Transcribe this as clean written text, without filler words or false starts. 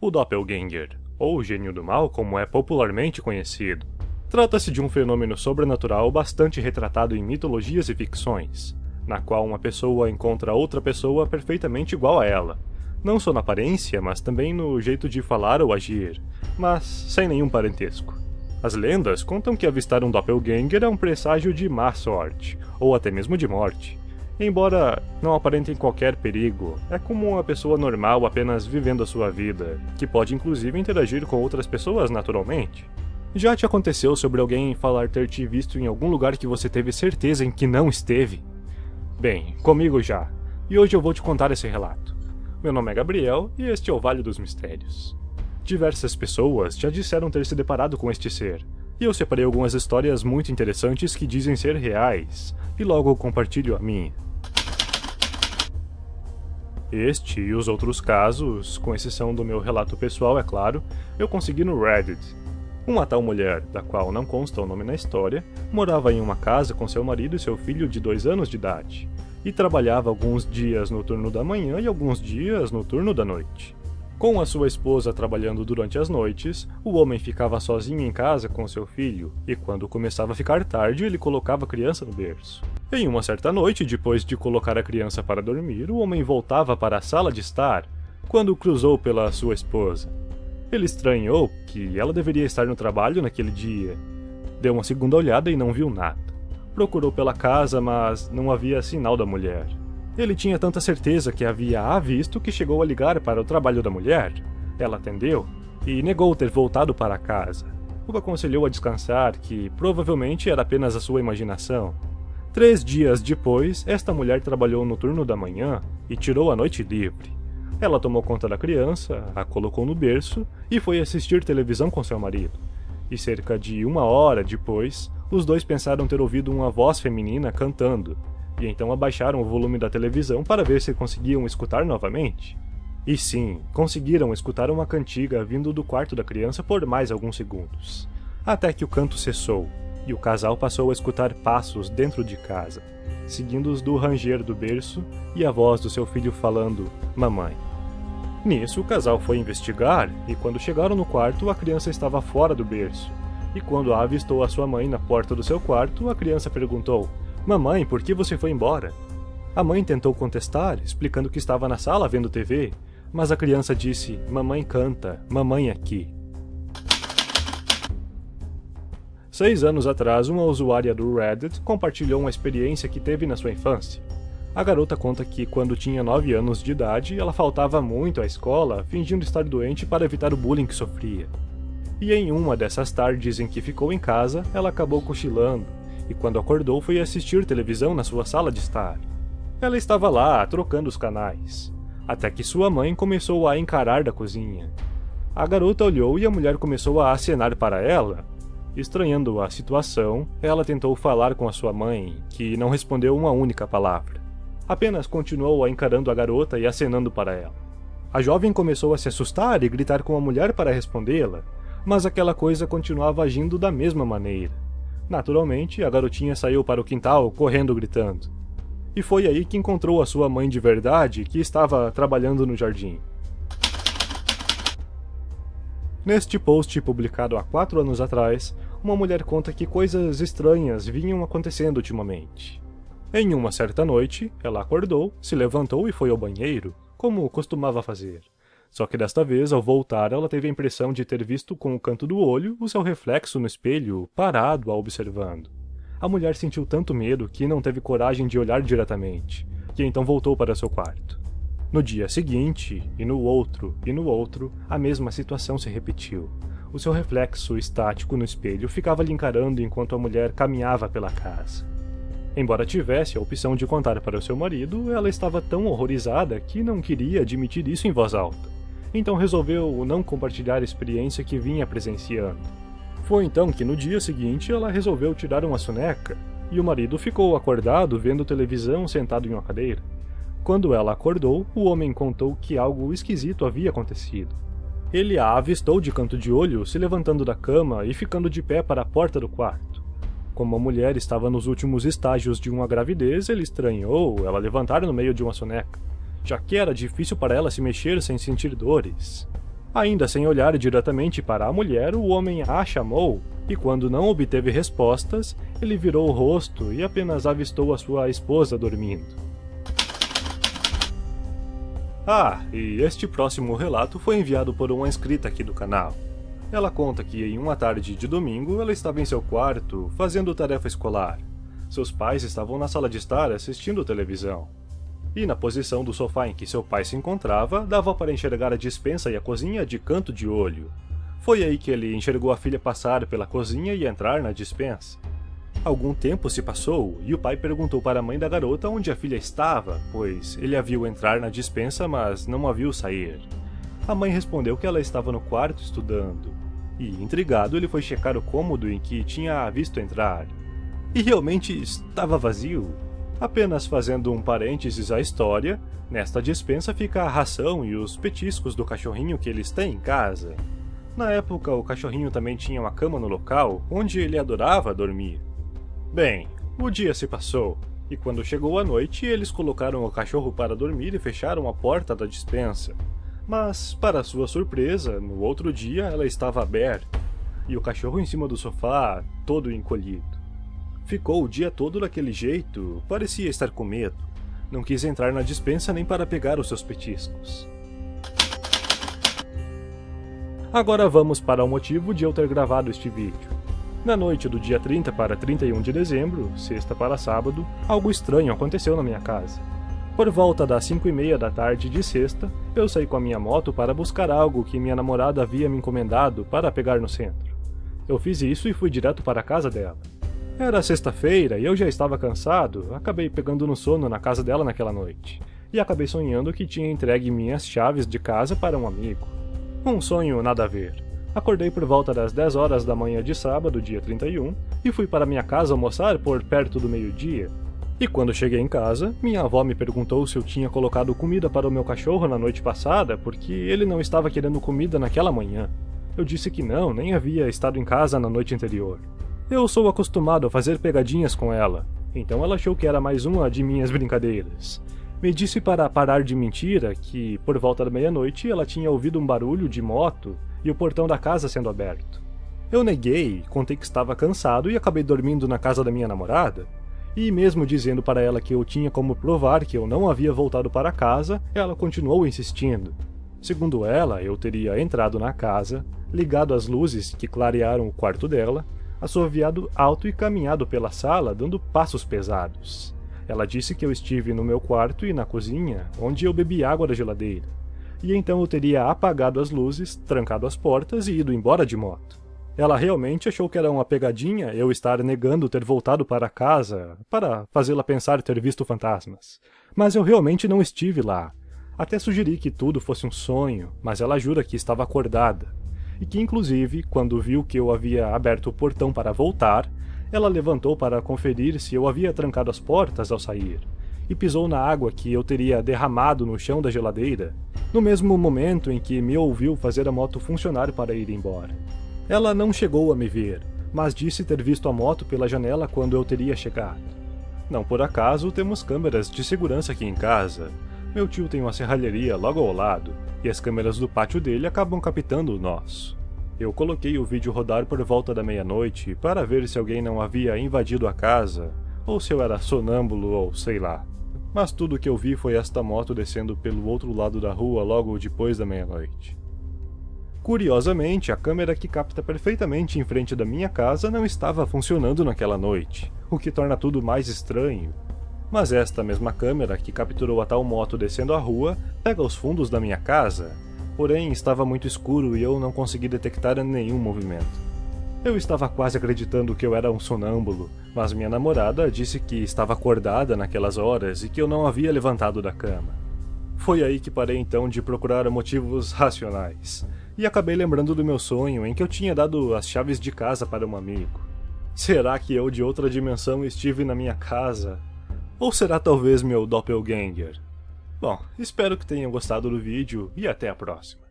O Doppelganger, ou Gênio do Mal como é popularmente conhecido, trata-se de um fenômeno sobrenatural bastante retratado em mitologias e ficções, na qual uma pessoa encontra outra pessoa perfeitamente igual a ela, não só na aparência, mas também no jeito de falar ou agir, mas sem nenhum parentesco. As lendas contam que avistar um Doppelganger é um presságio de má sorte, ou até mesmo de morte. Embora não aparentem qualquer perigo, é como uma pessoa normal apenas vivendo a sua vida, que pode inclusive interagir com outras pessoas naturalmente. Já te aconteceu sobre alguém falar ter te visto em algum lugar que você teve certeza em que não esteve? Bem, comigo já, e hoje eu vou te contar esse relato. Meu nome é Gabriel e este é o Vale dos Mistérios. Diversas pessoas já disseram ter se deparado com este ser, e eu separei algumas histórias muito interessantes que dizem ser reais, e logo compartilho a minha. Este e os outros casos, com exceção do meu relato pessoal, é claro, eu consegui no Reddit. Uma tal mulher, da qual não consta o nome na história, morava em uma casa com seu marido e seu filho de 2 anos de idade, e trabalhava alguns dias no turno da manhã e alguns dias no turno da noite. Com a sua esposa trabalhando durante as noites, o homem ficava sozinho em casa com seu filho, e quando começava a ficar tarde, ele colocava a criança no berço. Em uma certa noite, depois de colocar a criança para dormir, o homem voltava para a sala de estar, quando cruzou pela sua esposa. Ele estranhou que ela deveria estar no trabalho naquele dia. Deu uma segunda olhada e não viu nada. Procurou pela casa, mas não havia sinal da mulher. Ele tinha tanta certeza que havia a visto que chegou a ligar para o trabalho da mulher. Ela atendeu e negou ter voltado para casa. O aconselhou a descansar, que provavelmente era apenas a sua imaginação. 3 dias depois, esta mulher trabalhou no turno da manhã e tirou a noite livre. Ela tomou conta da criança, a colocou no berço e foi assistir televisão com seu marido. E cerca de 1 hora depois, os dois pensaram ter ouvido uma voz feminina cantando, e então abaixaram o volume da televisão para ver se conseguiam escutar novamente. E sim, conseguiram escutar uma cantiga vindo do quarto da criança por mais alguns segundos, até que o canto cessou, e o casal passou a escutar passos dentro de casa, seguindo-os do ranger do berço e a voz do seu filho falando, mamãe. Nisso, o casal foi investigar, e quando chegaram no quarto, a criança estava fora do berço. E quando avistou a sua mãe na porta do seu quarto, a criança perguntou, mamãe, por que você foi embora? A mãe tentou contestar, explicando que estava na sala vendo TV, mas a criança disse, mamãe canta, mamãe aqui. 6 anos atrás, uma usuária do Reddit compartilhou uma experiência que teve na sua infância. A garota conta que, quando tinha 9 anos de idade, ela faltava muito à escola, fingindo estar doente para evitar o bullying que sofria. E em uma dessas tardes em que ficou em casa, ela acabou cochilando, e quando acordou foi assistir televisão na sua sala de estar. Ela estava lá, trocando os canais, até que sua mãe começou a encarar da cozinha. A garota olhou e a mulher começou a acenar para ela. Estranhando a situação, ela tentou falar com a sua mãe, que não respondeu uma única palavra. Apenas continuou encarando a garota e acenando para ela. A jovem começou a se assustar e gritar com a mulher para respondê-la, mas aquela coisa continuava agindo da mesma maneira. Naturalmente, a garotinha saiu para o quintal, correndo gritando. E foi aí que encontrou a sua mãe de verdade, que estava trabalhando no jardim. Neste post publicado há 4 anos atrás, uma mulher conta que coisas estranhas vinham acontecendo ultimamente. Em uma certa noite, ela acordou, se levantou e foi ao banheiro, como costumava fazer. Só que desta vez, ao voltar, ela teve a impressão de ter visto com o canto do olho o seu reflexo no espelho, parado a observando. A mulher sentiu tanto medo que não teve coragem de olhar diretamente, e então voltou para seu quarto. No dia seguinte, e no outro, a mesma situação se repetiu. O seu reflexo estático no espelho ficava lhe encarando enquanto a mulher caminhava pela casa. Embora tivesse a opção de contar para o seu marido, ela estava tão horrorizada que não queria admitir isso em voz alta. Então resolveu não compartilhar a experiência que vinha presenciando. Foi então que no dia seguinte ela resolveu tirar uma soneca, e o marido ficou acordado vendo televisão sentado em uma cadeira. Quando ela acordou, o homem contou que algo esquisito havia acontecido. Ele a avistou de canto de olho se levantando da cama e ficando de pé para a porta do quarto. Como a mulher estava nos últimos estágios de uma gravidez, ele estranhou ela levantar no meio de uma soneca, já que era difícil para ela se mexer sem sentir dores. Ainda sem olhar diretamente para a mulher, o homem a chamou, e quando não obteve respostas, ele virou o rosto e apenas avistou a sua esposa dormindo. E este próximo relato foi enviado por uma inscrita aqui do canal. Ela conta que em uma tarde de domingo ela estava em seu quarto, fazendo tarefa escolar. Seus pais estavam na sala de estar assistindo televisão. E na posição do sofá em que seu pai se encontrava, dava para enxergar a despensa e a cozinha de canto de olho. Foi aí que ele enxergou a filha passar pela cozinha e entrar na despensa. Algum tempo se passou e o pai perguntou para a mãe da garota onde a filha estava, pois ele a viu entrar na despensa, mas não a viu sair. A mãe respondeu que ela estava no quarto estudando, e, intrigado, ele foi checar o cômodo em que tinha a visto entrar. E realmente estava vazio. Apenas fazendo um parênteses à história, nesta despensa fica a ração e os petiscos do cachorrinho que eles têm em casa. Na época, o cachorrinho também tinha uma cama no local, onde ele adorava dormir. Bem, o dia se passou, e quando chegou a noite, eles colocaram o cachorro para dormir e fecharam a porta da despensa. Mas, para sua surpresa, no outro dia ela estava aberta, e o cachorro em cima do sofá, todo encolhido. Ficou o dia todo daquele jeito, parecia estar com medo. Não quis entrar na despensa nem para pegar os seus petiscos. Agora vamos para o motivo de eu ter gravado este vídeo. Na noite do dia 30 para 31 de dezembro, sexta para sábado, algo estranho aconteceu na minha casa. Por volta das 5h30 da tarde de sexta, eu saí com a minha moto para buscar algo que minha namorada havia me encomendado para pegar no centro. Eu fiz isso e fui direto para a casa dela. Era sexta-feira e eu já estava cansado, acabei pegando no sono na casa dela naquela noite, e acabei sonhando que tinha entregue minhas chaves de casa para um amigo. Um sonho nada a ver. Acordei por volta das 10 horas da manhã de sábado, dia 31, e fui para minha casa almoçar por perto do meio-dia. E quando cheguei em casa, minha avó me perguntou se eu tinha colocado comida para o meu cachorro na noite passada, porque ele não estava querendo comida naquela manhã. Eu disse que não, nem havia estado em casa na noite anterior. Eu sou acostumado a fazer pegadinhas com ela, então ela achou que era mais uma de minhas brincadeiras. Me disse para parar de mentira que, por volta da meia-noite, ela tinha ouvido um barulho de moto e o portão da casa sendo aberto. Eu neguei, contei que estava cansado e acabei dormindo na casa da minha namorada, e mesmo dizendo para ela que eu tinha como provar que eu não havia voltado para casa, ela continuou insistindo. Segundo ela, eu teria entrado na casa, ligado as luzes que clarearam o quarto dela, assoviado alto e caminhado pela sala dando passos pesados. Ela disse que eu estive no meu quarto e na cozinha, onde eu bebi água da geladeira. E então eu teria apagado as luzes, trancado as portas e ido embora de moto. Ela realmente achou que era uma pegadinha eu estar negando ter voltado para casa para fazê-la pensar ter visto fantasmas. Mas eu realmente não estive lá. Até sugeri que tudo fosse um sonho, mas ela jura que estava acordada. E que inclusive, quando viu que eu havia aberto o portão para voltar, ela levantou para conferir se eu havia trancado as portas ao sair, e pisou na água que eu teria derramado no chão da geladeira, no mesmo momento em que me ouviu fazer a moto funcionar para ir embora. Ela não chegou a me ver, mas disse ter visto a moto pela janela quando eu teria chegado. Não por acaso temos câmeras de segurança aqui em casa. Meu tio tem uma serralheria logo ao lado, e as câmeras do pátio dele acabam captando o nosso. Eu coloquei o vídeo rodar por volta da meia-noite para ver se alguém não havia invadido a casa, ou se eu era sonâmbulo ou sei lá. Mas tudo que eu vi foi esta moto descendo pelo outro lado da rua logo depois da meia-noite. Curiosamente, a câmera que capta perfeitamente em frente da minha casa não estava funcionando naquela noite, o que torna tudo mais estranho. Mas esta mesma câmera que capturou a tal moto descendo a rua pega os fundos da minha casa, porém estava muito escuro e eu não consegui detectar nenhum movimento. Eu estava quase acreditando que eu era um sonâmbulo, mas minha namorada disse que estava acordada naquelas horas e que eu não havia levantado da cama. Foi aí que parei então de procurar motivos racionais, e acabei lembrando do meu sonho em que eu tinha dado as chaves de casa para um amigo. Será que eu de outra dimensão estive na minha casa? Ou será talvez meu doppelganger? Bom, espero que tenham gostado do vídeo e até a próxima.